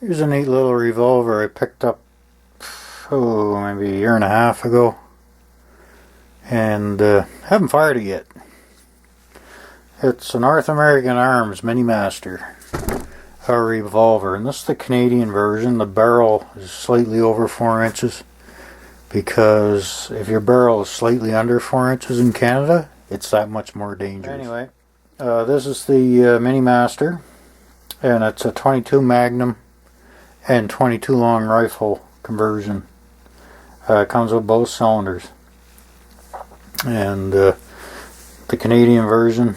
Here's a neat little revolver I picked up, maybe a year and a half ago, and haven't fired it yet. It's a North American Arms Mini Master revolver, and this is the Canadian version. The barrel is slightly over 4 inches, because if your barrel is slightly under 4 inches in Canada, it's that much more dangerous. Anyway, this is the Mini Master, and it's a 22 Magnum and 22 long rifle conversion. It comes with both cylinders, and the Canadian version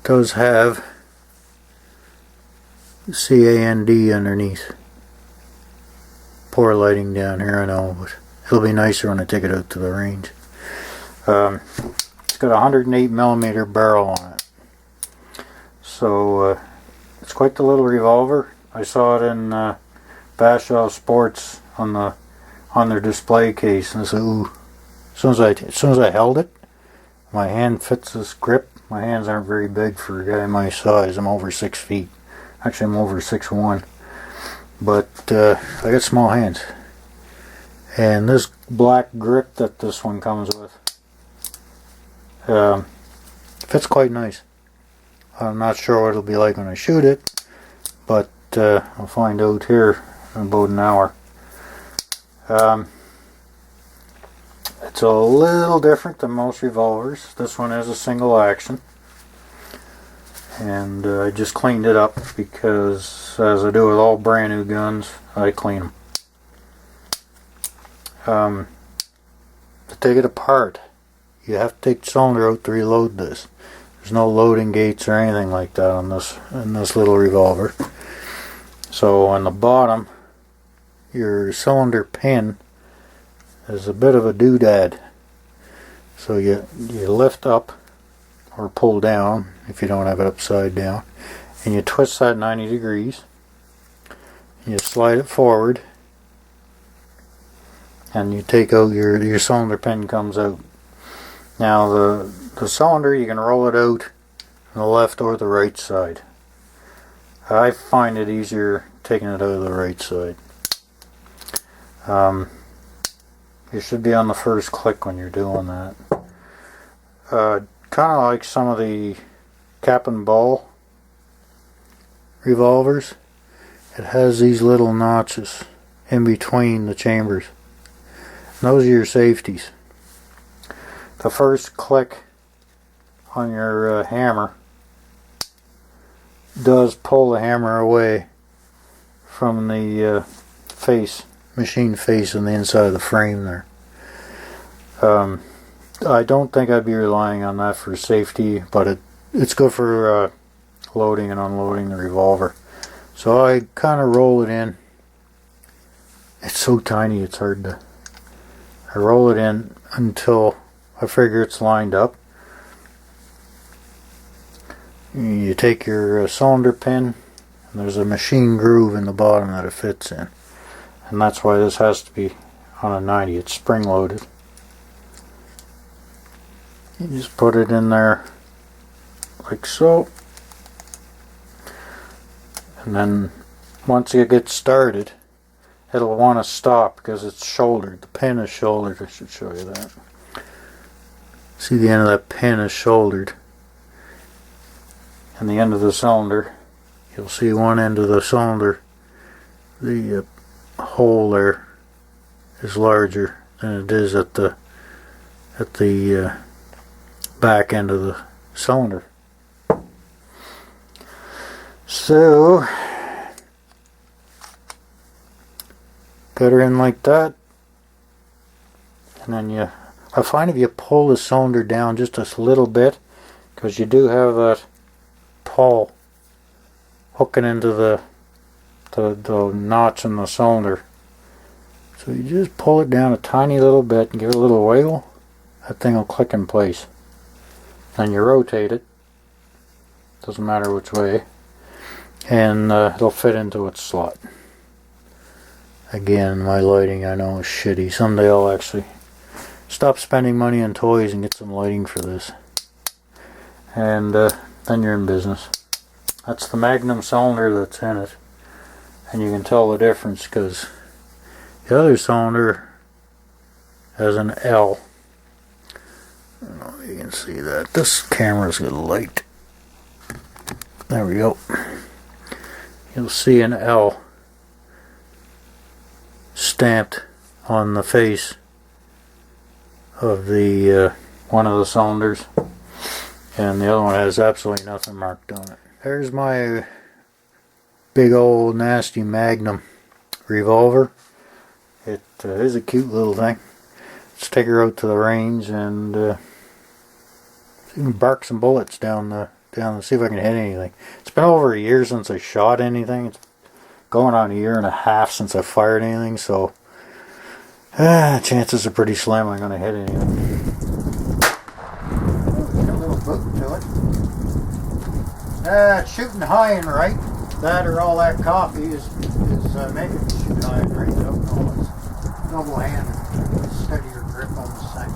does have CAND underneath. Poor lighting down here, I know, but it'll be nicer when I take it out to the range. It's got a 108mm barrel on it, so it's quite the little revolver. I saw it in Bashaw Sports on their display case, and I said, ooh. As soon as I held it, my hand fits this grip. My hands aren't very big for a guy my size. I'm over 6 feet. Actually, I'm over 6'1". But I got small hands. And this black grip that this one comes with fits quite nice. I'm not sure what it'll be like when I shoot it, but I'll find out here in about an hour. It's a little different than most revolvers. This one is a single action, and I just cleaned it up because, as I do with all brand new guns, I clean them. To take it apart, you have to take the cylinder out to reload this. There's no loading gates or anything like that on this little revolver. So on the bottom, your cylinder pin is a bit of a doodad. So you lift up or pull down if you don't have it upside down, and you twist that 90 degrees. You slide it forward, and you take out your cylinder pin comes out. Now the cylinder, you can roll it out on the left or the right side. I find it easier taking it out of the right side. You should be on the first click when you're doing that. Kind of like some of the cap and ball revolvers, it has these little notches in between the chambers. And those are your safeties. The first click on your hammer does pull the hammer away from the machine face on the inside of the frame there. I don't think I'd be relying on that for safety, but it's good for loading and unloading the revolver. So I kind of roll it in. It's so tiny it's hard to... I roll it in until I figure it's lined up. You take your cylinder pin, and there's a machine groove in the bottom that it fits in. And that's why this has to be on a 90. It's spring loaded. You just put it in there like so. And then once you get started, it'll want to stop because it's shouldered. The pin is shouldered. I should show you that. See, the end of that pin is shouldered. And the end of the cylinder, you'll see one end of the cylinder, the hole there is larger than it is at the back end of the cylinder. So got her in like that, and then I find if you pull the cylinder down just a little bit, because you do have that pawl hooking into the notch in the cylinder. So you just pull it down a tiny little bit and give it a little wiggle. That thing will click in place. Then you rotate it. Doesn't matter which way. And it'll fit into its slot. Again, my lighting I know is shitty. Someday I'll actually stop spending money on toys and get some lighting for this. And then you're in business. That's the Magnum cylinder that's in it. And you can tell the difference because the other cylinder has an L. I don't know if you can see that. This camera's got a light. There we go. You'll see an L stamped on the face of the one of the cylinders, and the other one has absolutely nothing marked on it. There's my big old nasty Magnum revolver. It is a cute little thing. Let's take her out to the range and bark some bullets down and see if I can hit anything. It's been over a year since I shot anything. It's going on a year and a half since I fired anything, so chances are pretty slim I'm going to hit anything. Got a little boot to it. It's shooting high and right. That or all that coffee is making me shoot high and right. I don't know. It's double-handed. Steadier grip on the thing.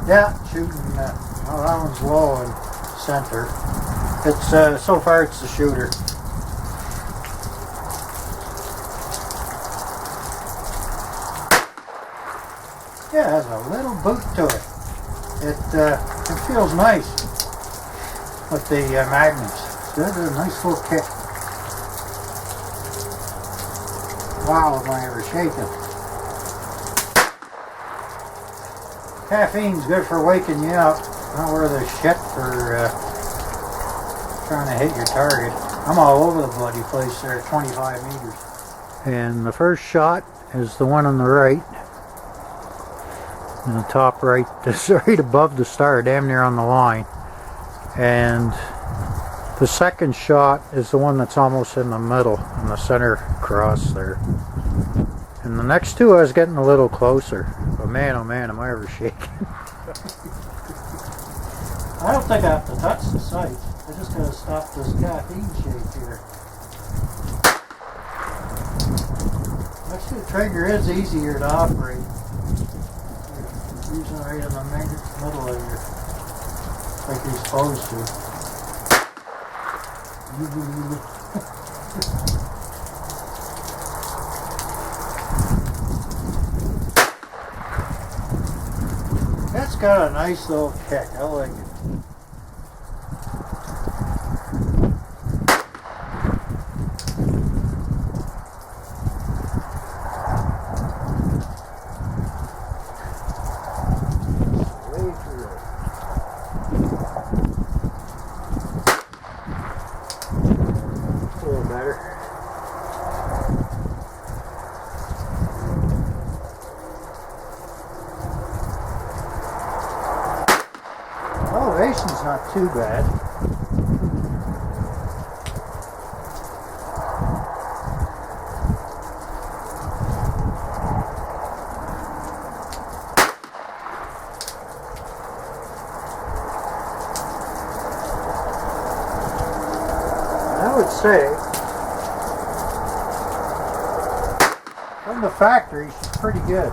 Yeah, shooting. Oh, that one's low in center. It's so far it's the shooter. Yeah, it has a little boot to it. It feels nice with the magnums. It's a nice little kick. Wow, am I ever shaking? Caffeine's good for waking you up. Not worth a shit for trying to hit your target. I'm all over the bloody place there at 25 meters. And the first shot is the one on the right. In the top right, it's right above the star, damn near on the line. And the second shot is the one that's almost in the middle, in the center cross there. And the next two I was getting a little closer. But man, oh man, am I ever shaking. I don't think I have to touch the sight. I just gotta stop this caffeine shake here. Actually, the trigger is easier to operate. It's usually right in the middle of your, like you're supposed to. That's got a nice little kick. I like it. Elevation's not too bad. I would say from the factory she's pretty good.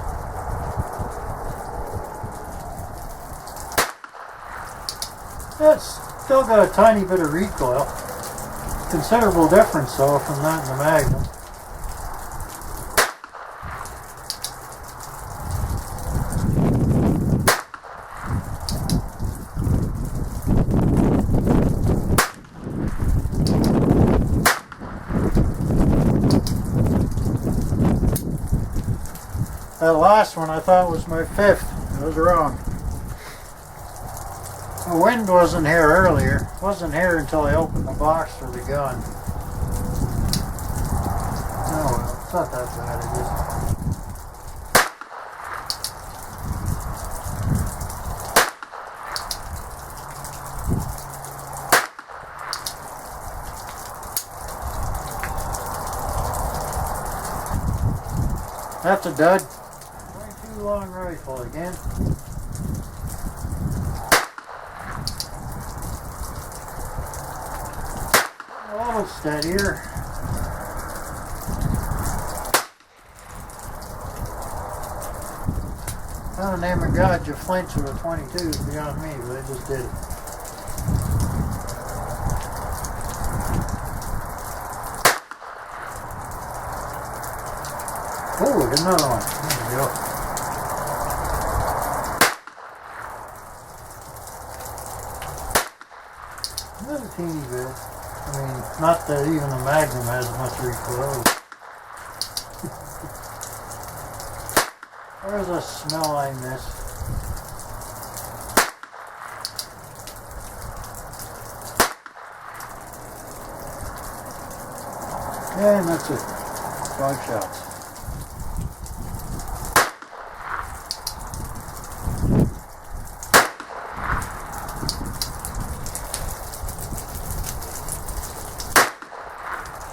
It's still got a tiny bit of recoil. Considerable difference though from that and the Magnum. That last one I thought was my fifth. I was wrong. The wind wasn't here earlier. It wasn't here until I opened the box for the gun. Oh well, it's not that bad, it is. That's a dud. 22 long rifle again. A little steadier. Not the name of God you flinch with a 22 beyond me, but I just did it. Oh, there's another one. There we go. Another teeny bit. I mean, not that even the Magnum has much recoil. There's a smell I miss. And that's it. 5 shots.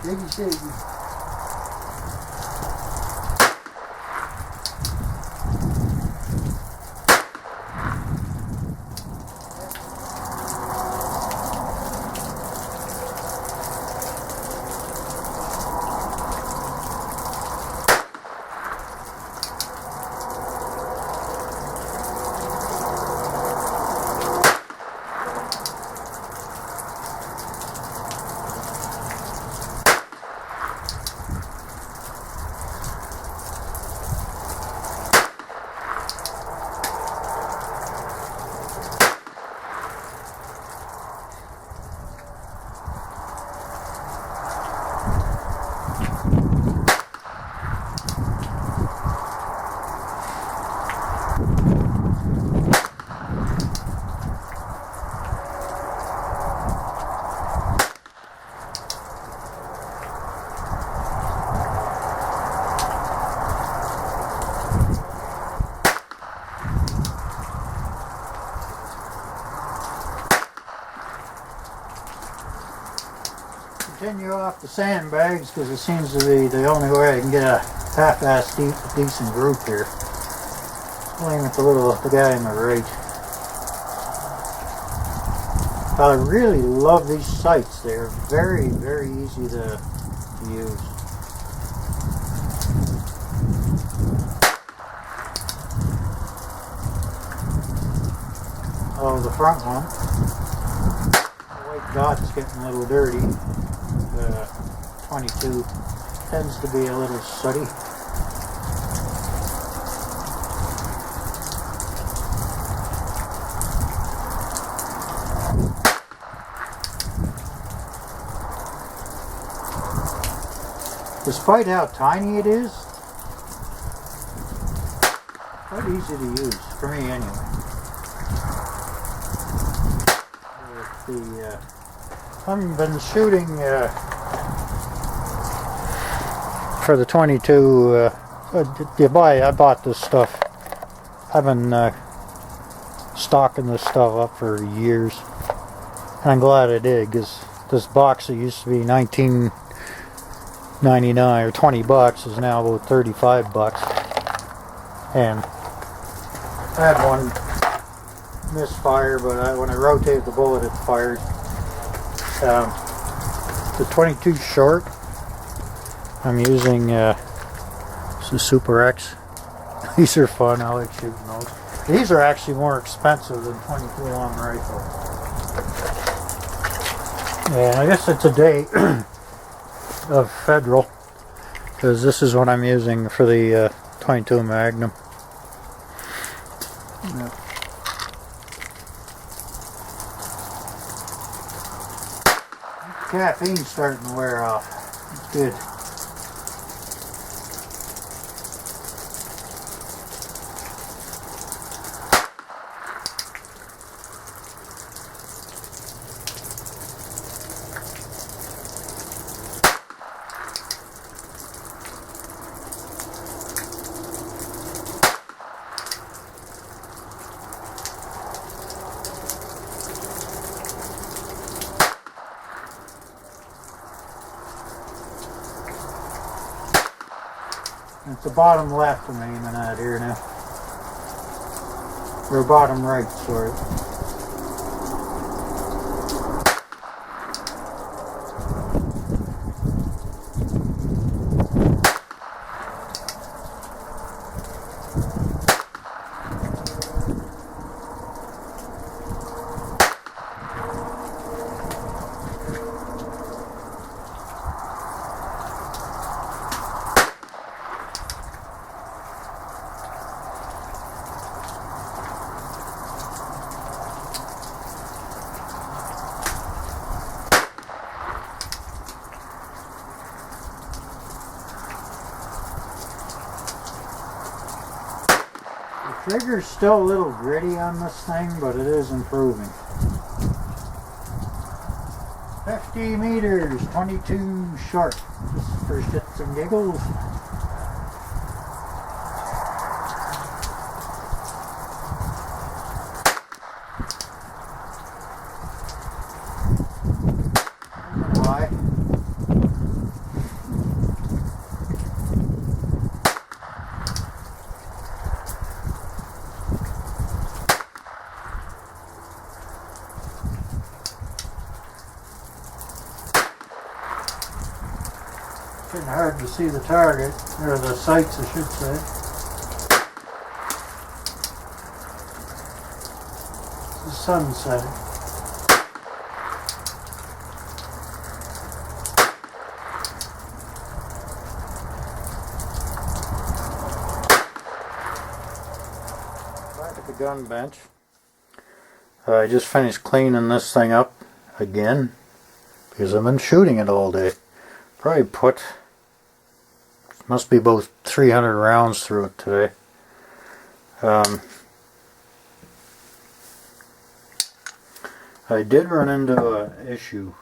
Shaky, shaky. Continue off the sandbags because it seems to be the only way I can get a half-assed decent group here. Playing with the guy on the right. I really love these sights. They're very, very easy to use. Oh, the front one. The white dot's getting a little dirty. 22 tends to be a little sooty. Despite how tiny it is, quite easy to use, for me anyway. I've been shooting for the 22. I bought this stuff. I've been stocking this stuff up for years, and I'm glad I did, because this box that used to be $19.99 or $20 is now about $35. And I had one misfire, but when I rotated the bullet, it fired. The 22 short, I'm using some Super X. These are fun. I like shooting those. These are actually more expensive than 22 long rifle. And I guess it's a day of Federal, because this is what I'm using for the 22 Magnum. Yeah. Caffeine's starting to wear off. It's good. It's the bottom left I'm aiming at here now. Or bottom right, sorry. Trigger's still a little gritty on this thing, but it is improving. 50 meters, 22 short, just for shits and giggles. Why? Getting hard to see the target, or the sights I should say. The sun's setting. Back at the gun bench. I just finished cleaning this thing up again because I've been shooting it all day. Probably put, must be about 300 rounds through it today. I did run into an issue.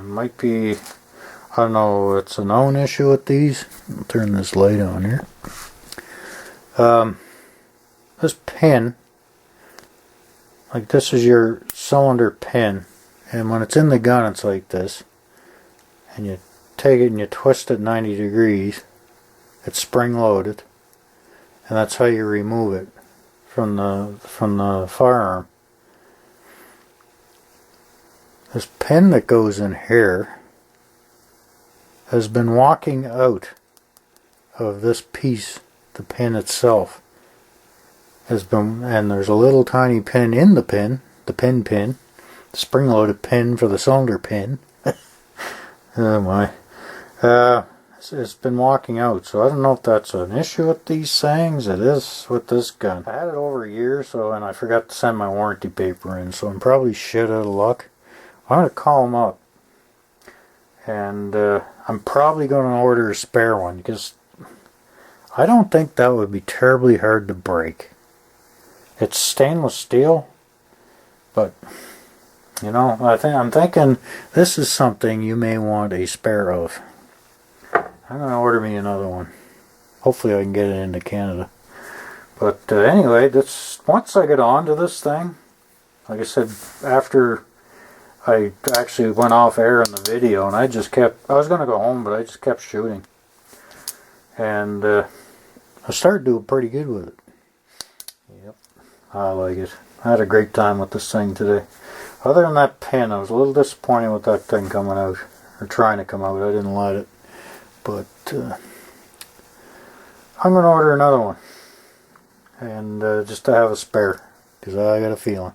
Might be, I don't know, it's a known issue with these. I'll turn this light on here. This pin, like this is your cylinder pin, and when it's in the gun it's like this, and you take it and you twist it 90 degrees, it's spring loaded, and that's how you remove it from the firearm. This pin that goes in here has been walking out of this piece, the pin itself has been, and there's a little tiny pin in the pin, the spring loaded pin for the cylinder pin. Oh my. It's been walking out, so I don't know if that's an issue with these things. It is with this gun. I had it over a year, and I forgot to send my warranty paper in, so I'm probably shit out of luck. I'm going to call them up, and I'm probably going to order a spare one, because I don't think that would be terribly hard to break. It's stainless steel, but you know, I'm thinking this is something you may want a spare of. I'm going to order me another one. Hopefully I can get it into Canada. But anyway, once I get onto this thing, like I said, after I actually went off air in the video, and I was going to go home, but I just kept shooting. And I started doing pretty good with it. Yep, I like it. I had a great time with this thing today. Other than that pin, I was a little disappointed with that thing coming out, or trying to come out. I didn't let it. But I'm going to order another one, and just to have a spare, because I got a feeling.